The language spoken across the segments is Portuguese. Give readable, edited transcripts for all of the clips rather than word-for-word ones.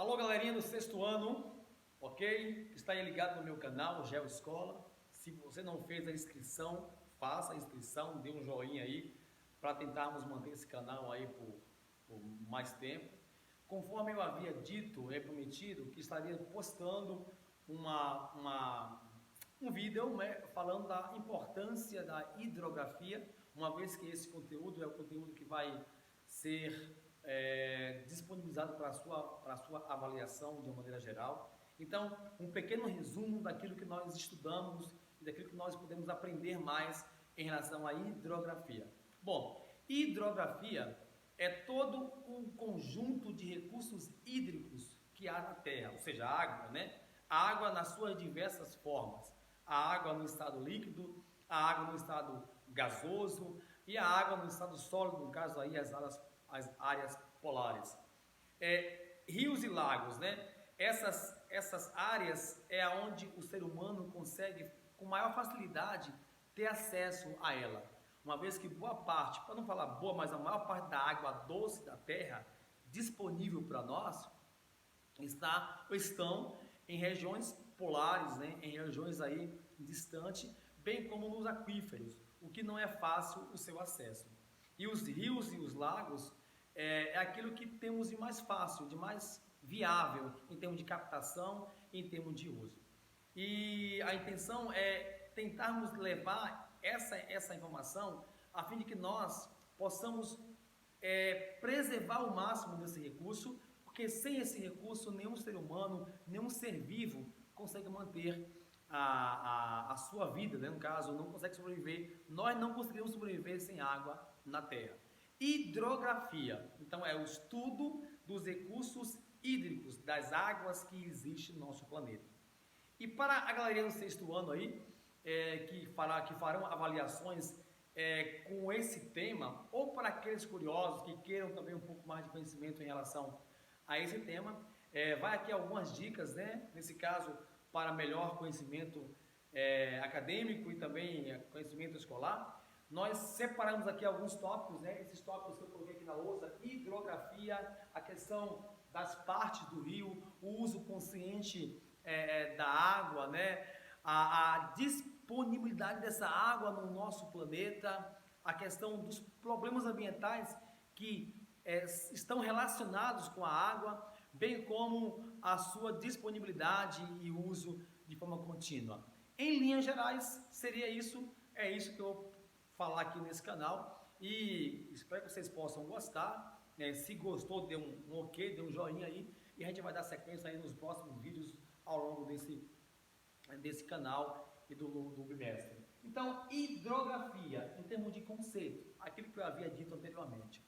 Alô, galerinha do sexto ano, ok? Está aí ligado no meu canal, GeoEscola. Se você não fez a inscrição, faça a inscrição, dê um joinha aí para tentarmos manter esse canal aí por mais tempo. Conforme eu havia dito e prometido que estaria postando um vídeo, né, falando da importância da hidrografia, uma vez que esse conteúdo é o conteúdo que vai ser disponibilizado para a sua avaliação de uma maneira geral. Então, um pequeno resumo daquilo que nós estudamos e daquilo que nós podemos aprender mais em relação à hidrografia. Bom, hidrografia é todo um conjunto de recursos hídricos que há na Terra, ou seja, a água, né? A água nas suas diversas formas. A água no estado líquido, a água no estado gasoso e a água no estado sólido, no caso aí as áreas polares. Rios e lagos, né? Essas áreas é onde o ser humano consegue com maior facilidade ter acesso a ela. Uma vez que boa parte, para não falar boa, mas a maior parte da água doce da Terra disponível para nós estão em regiões polares, né? Em regiões aí distantes, bem como nos aquíferos, o que não é fácil o seu acesso. E os rios e os lagos é aquilo que temos de mais fácil, de mais viável em termos de captação e em termos de uso. E a intenção é tentarmos levar essa informação a fim de que nós possamos preservar ao máximo desse recurso, porque sem esse recurso nenhum ser humano, nenhum ser vivo consegue manter a sua vida, né? No caso, não consegue sobreviver. Nós não conseguimos sobreviver sem água na Terra. Hidrografia, então é o estudo dos recursos hídricos, das águas que existem no nosso planeta. E para a galerinha do sexto ano aí, que farão avaliações com esse tema, ou para aqueles curiosos que queiram também um pouco mais de conhecimento em relação a esse tema, vai aqui algumas dicas, né? Nesse caso, para melhor conhecimento acadêmico e também conhecimento escolar. Nós separamos aqui alguns tópicos, né? Esses tópicos que eu coloquei aqui na lousa: hidrografia, a questão das partes do rio, o uso consciente da água, né? A disponibilidade dessa água no nosso planeta, a questão dos problemas ambientais que estão relacionados com a água, bem como a sua disponibilidade e uso de forma contínua. Em linhas gerais, seria isso, é isso que eu vou falar aqui nesse canal, e espero que vocês possam gostar. Se gostou, dê um ok, dê um joinha aí, e a gente vai dar sequência aí nos próximos vídeos ao longo desse canal e do bimestre. Então, hidrografia, em termos de conceito, aquilo que eu havia dito anteriormente.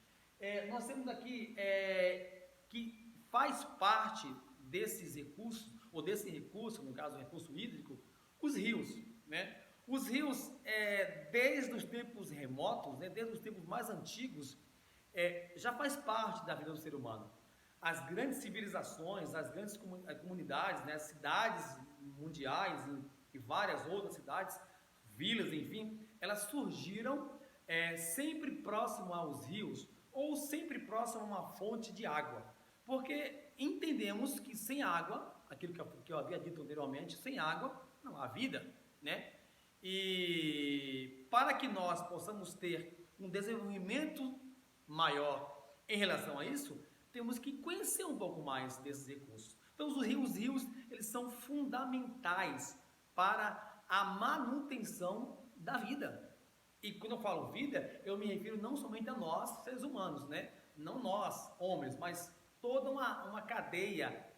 Nós temos aqui que faz parte desses recursos, ou desse recurso, no caso o recurso hídrico, os rios, né? Os rios, desde os tempos remotos, né, desde os tempos mais antigos, já faz parte da vida do ser humano. As grandes civilizações, as grandes comunidades, né, as cidades mundiais e várias outras cidades, vilas, enfim, elas surgiram sempre próximo aos rios ou sempre próximo a uma fonte de água, porque entendemos que sem água, aquilo que eu havia dito anteriormente, sem água não há vida, né? E para que nós possamos ter um desenvolvimento maior em relação a isso, temos que conhecer um pouco mais desses recursos. Então, os rios, eles são fundamentais para a manutenção da vida. E quando eu falo vida, eu me refiro não somente a nós, seres humanos, né? Não nós, homens, mas toda uma cadeia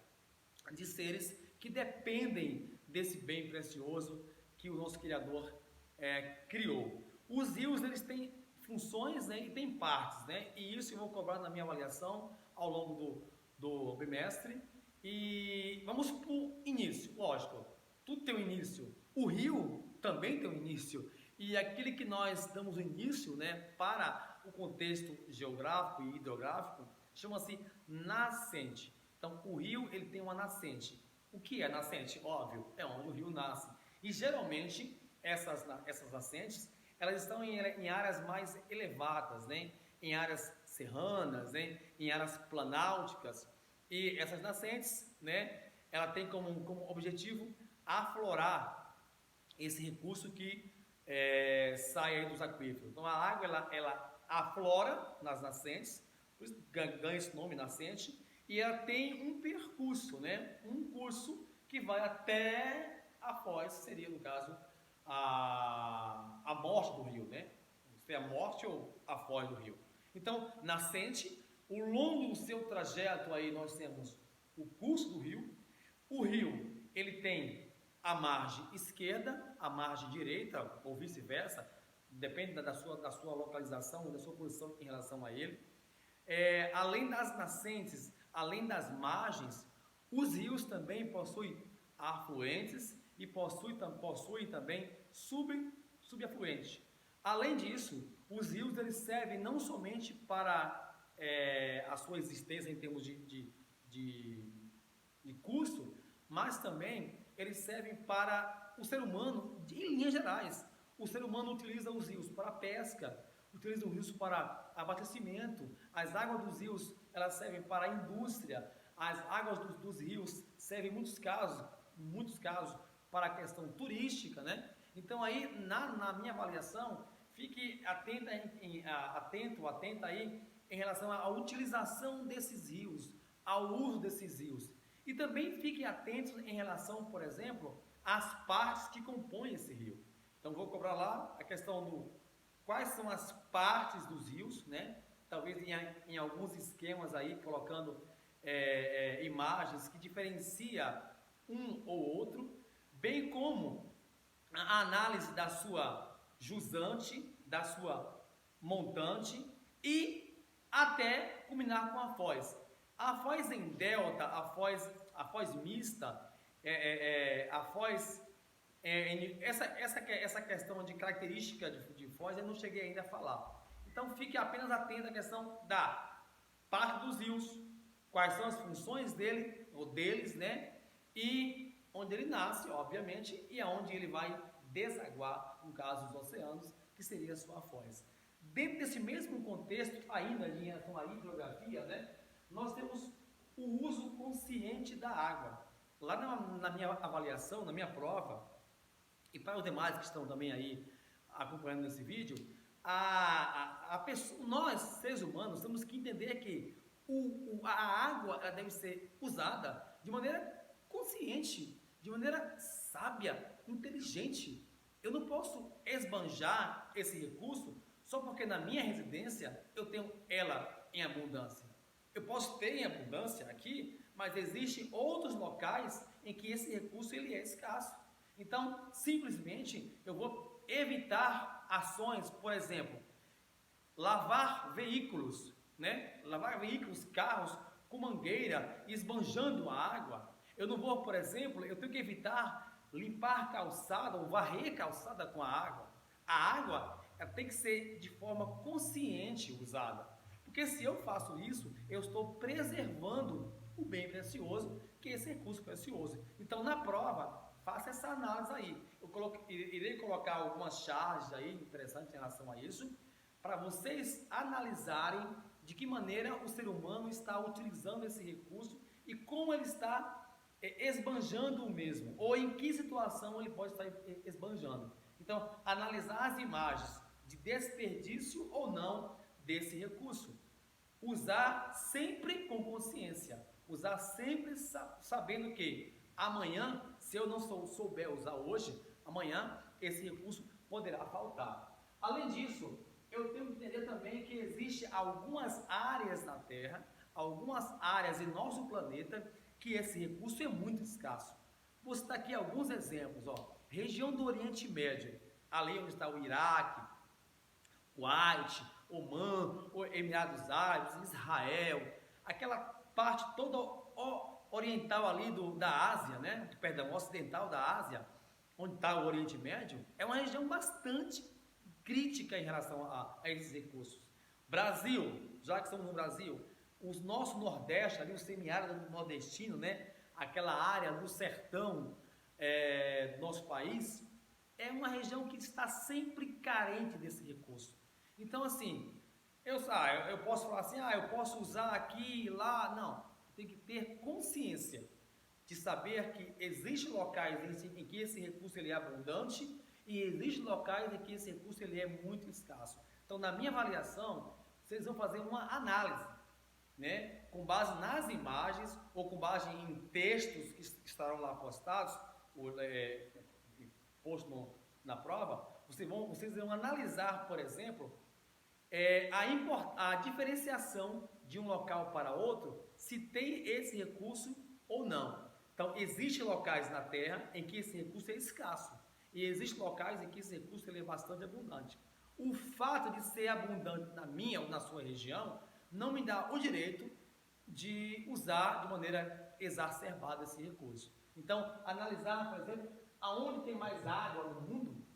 de seres que dependem desse bem precioso que o nosso Criador criou. Os rios, eles têm funções, né, e têm partes, né? E isso eu vou cobrar na minha avaliação ao longo do bimestre. E vamos para o início, lógico, tudo tem um início. O rio também tem um início. E aquele que nós damos o início, né, para o contexto geográfico e hidrográfico, chama-se nascente. Então, o rio, ele tem uma nascente. O que é nascente? Óbvio, é onde o rio nasce. E geralmente, essas nascentes, elas estão em áreas mais elevadas, né? Em áreas serranas, né? Em áreas planálticas. E essas nascentes, né, ela tem como objetivo aflorar esse recurso que sai aí dos aquíferos. Então a água ela aflora nas nascentes, por isso ganha esse nome nascente, e ela tem um percurso, né, um curso que vai até a foz, seria no caso a morte do rio, né? Se é a morte ou a foz do rio. Então, nascente, ao longo do seu trajeto aí nós temos o curso do rio. O rio, ele tem a margem esquerda, a margem direita, ou vice-versa, depende da sua localização, da sua posição em relação a ele. Além das nascentes, além das margens, os rios também possuem afluentes e possuem também subafluentes. Além disso, os rios eles servem não somente para a sua existência em termos de curso, mas também eles servem para o ser humano, em linhas gerais. O ser humano utiliza os rios para pesca, utiliza os rios para abastecimento, as águas dos rios elas servem para a indústria, as águas dos rios servem em muitos casos para a questão turística, né? Então aí, na minha avaliação, fique atenta aí em relação à utilização desses rios, ao uso desses rios. E também fiquem atentos em relação, por exemplo, às partes que compõem esse rio. Então vou cobrar lá a questão do quais são as partes dos rios, né? Talvez em alguns esquemas aí, colocando imagens que diferencia um ou outro, bem como a análise da sua jusante, da sua montante e até culminar com a foz. A foz em delta, a foz mista, a foz... essa questão de característica de foz eu não cheguei ainda a falar. Então fique apenas atento à questão da parte dos rios, quais são as funções dele, ou deles, né? E onde ele nasce, obviamente, e aonde ele vai desaguar, no caso dos oceanos, que seria a sua foz. Dentro desse mesmo contexto, ainda em relação à hidrografia, né, nós temos o uso consciente da água. Lá na minha avaliação, na minha prova, e para os demais que estão também aí acompanhando esse vídeo, nós, seres humanos, temos que entender que a água ela deve ser usada de maneira consciente, de maneira sábia, inteligente. Eu não posso esbanjar esse recurso só porque na minha residência eu tenho ela em abundância. Eu posso ter em abundância aqui, mas existem outros locais em que esse recurso ele é escasso. Então, simplesmente, eu vou evitar ações, por exemplo, lavar veículos, né? Lavar veículos, carros com mangueira, esbanjando a água. Eu não vou, por exemplo, eu tenho que evitar limpar calçada ou varrer calçada com a água. A água tem que ser de forma consciente usada. Porque se eu faço isso, eu estou preservando o bem precioso, que é esse recurso precioso. Então, na prova, faça essa análise aí. Irei colocar algumas charges aí interessantes em relação a isso, para vocês analisarem de que maneira o ser humano está utilizando esse recurso e como ele está esbanjando o mesmo, ou em que situação ele pode estar esbanjando. Então, analisar as imagens de desperdício ou não desse recurso. Usar sempre com consciência, usar sempre sabendo que amanhã, se eu não souber usar hoje, amanhã esse recurso poderá faltar. Além disso, eu tenho que entender também que existem algumas áreas na Terra, algumas áreas em nosso planeta, que esse recurso é muito escasso. Vou citar aqui alguns exemplos, ó. Região do Oriente Médio, ali onde está o Iraque, Kuwait, Omã, Emirados Árabes, Israel, aquela parte toda oriental ali da Ásia, né? Perdão, ocidental da Ásia, onde está o Oriente Médio, é uma região bastante crítica em relação a esses recursos. Brasil, já que estamos no Brasil, o nosso Nordeste, ali o semiárido nordestino, né? Aquela área do sertão do nosso país, é uma região que está sempre carente desse recurso. Então, assim, eu posso falar assim, eu posso usar aqui e lá, não. tem que ter consciência de saber que existem locais em que esse recurso ele é abundante e existem locais em que esse recurso ele é muito escasso. Então, na minha avaliação, vocês vão fazer uma análise, né, com base nas imagens ou com base em textos que estarão lá postados, posto na prova. Vocês vão analisar, por exemplo, a diferenciação de um local para outro, se tem esse recurso ou não. Então, existem locais na Terra em que esse recurso é escasso e existem locais em que esse recurso ele é bastante abundante. O fato de ser abundante na minha ou na sua região não me dá o direito de usar de maneira exacerbada esse recurso. Então, analisar, por exemplo, aonde tem mais água no mundo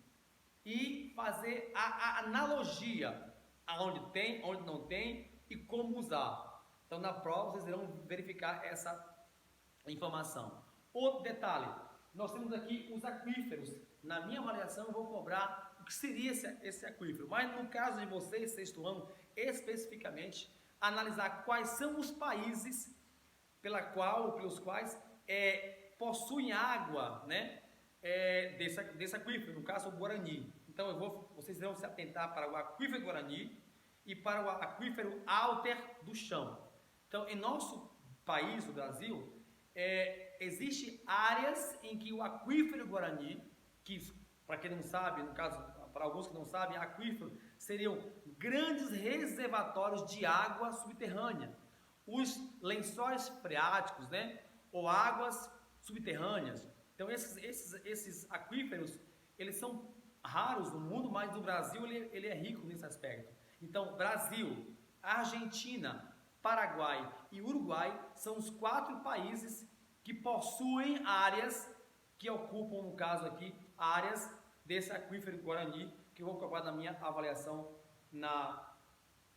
e fazer a analogia aonde tem, onde não tem e como usar. Então, na prova, vocês irão verificar essa informação. Outro detalhe, nós temos aqui os aquíferos. Na minha avaliação, eu vou cobrar o que seria esse aquífero. Mas no caso de vocês, sexto ano, especificamente, analisar quais são os países pelos quais possuem água, né, desse aquífero, no caso o Guarani. Então vocês irão se atentar para o aquífero Guarani e para o aquífero Alter do Chão. Então, em nosso país, o Brasil, existem áreas em que o aquífero Guarani, que para quem não sabe, no caso, para alguns que não sabem, aquífero seriam grandes reservatórios de água subterrânea, os lençóis freáticos, né, ou águas subterrâneas. Então esses aquíferos, eles são raros no mundo, mas no Brasil ele é rico nesse aspecto. Então, Brasil, Argentina, Paraguai e Uruguai são os 4 países que possuem áreas que ocupam, no caso aqui, áreas desse aquífero Guarani, que eu vou colocar na minha avaliação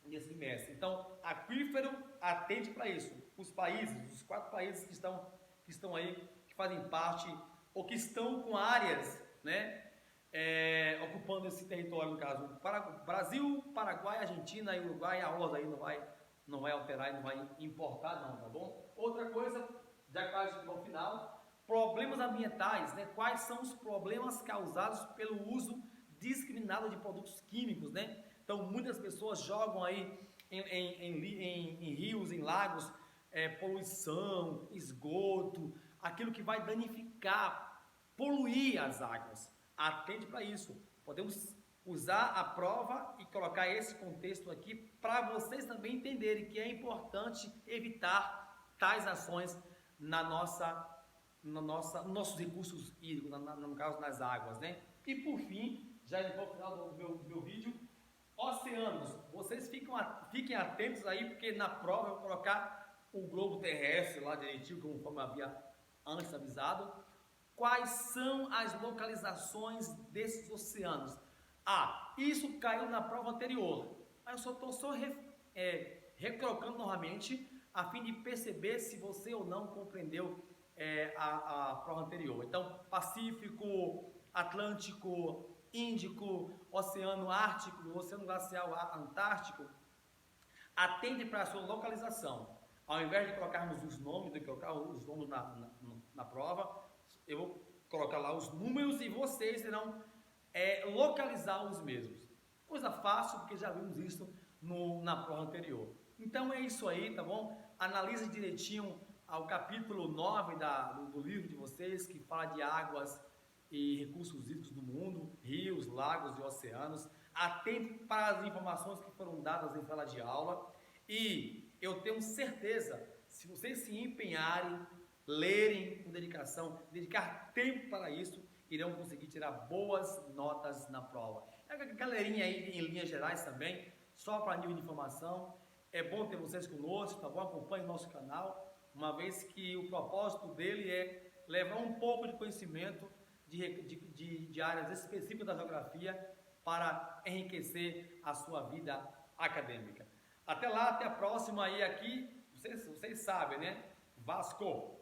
nesse trimestre. Então, aquífero, atente para isso. Os países, os 4 países que estão aí, que fazem parte, ou que estão com áreas, né, ocupando esse território, no caso, Brasil, Paraguai, Argentina e Uruguai, a ordem aí não vai alterar e não vai importar não, tá bom? Outra coisa, já quase no final, problemas ambientais, né? Quais são os problemas causados pelo uso discriminado de produtos químicos, né? Então, muitas pessoas jogam aí em rios, em lagos, poluição, esgoto, aquilo que vai danificar, poluir as águas. Atende para isso. Podemos usar a prova e colocar esse contexto aqui para vocês também entenderem que é importante evitar tais ações nossos recursos hídricos, no caso nas águas, né? E por fim, já indo para o final do meu vídeo, oceanos. Vocês fiquem atentos aí, porque na prova eu vou colocar o globo terrestre lá direitinho, como havia antes avisado. Quais são as localizações desses oceanos? Isso caiu na prova anterior. Mas eu estou recolocando novamente a fim de perceber se você ou não compreendeu a prova anterior. Então, Pacífico, Atlântico, Índico, Oceano Ártico, Oceano Glacial Antártico. Atende para a sua localização. Ao invés de colocarmos os nomes, na prova, eu vou colocar lá os números e vocês irão localizar os mesmos. Coisa fácil, porque já vimos isso na prova anterior. Então é isso aí, tá bom? Analise direitinho o capítulo 9 do livro de vocês, que fala de águas e recursos hídricos do mundo, rios, lagos e oceanos. Atente para as informações que foram dadas em sala de aula. E eu tenho certeza, se vocês se empenharem, lerem com dedicação, dedicar tempo para isso, irão conseguir tirar boas notas na prova. A galerinha aí em linhas gerais também, só para nível de informação, é bom ter vocês conosco, tá bom? Acompanhe o nosso canal, uma vez que o propósito dele é levar um pouco de conhecimento de áreas específicas da geografia para enriquecer a sua vida acadêmica. Até lá, até a próxima aí aqui, vocês sabem, né? Vasco!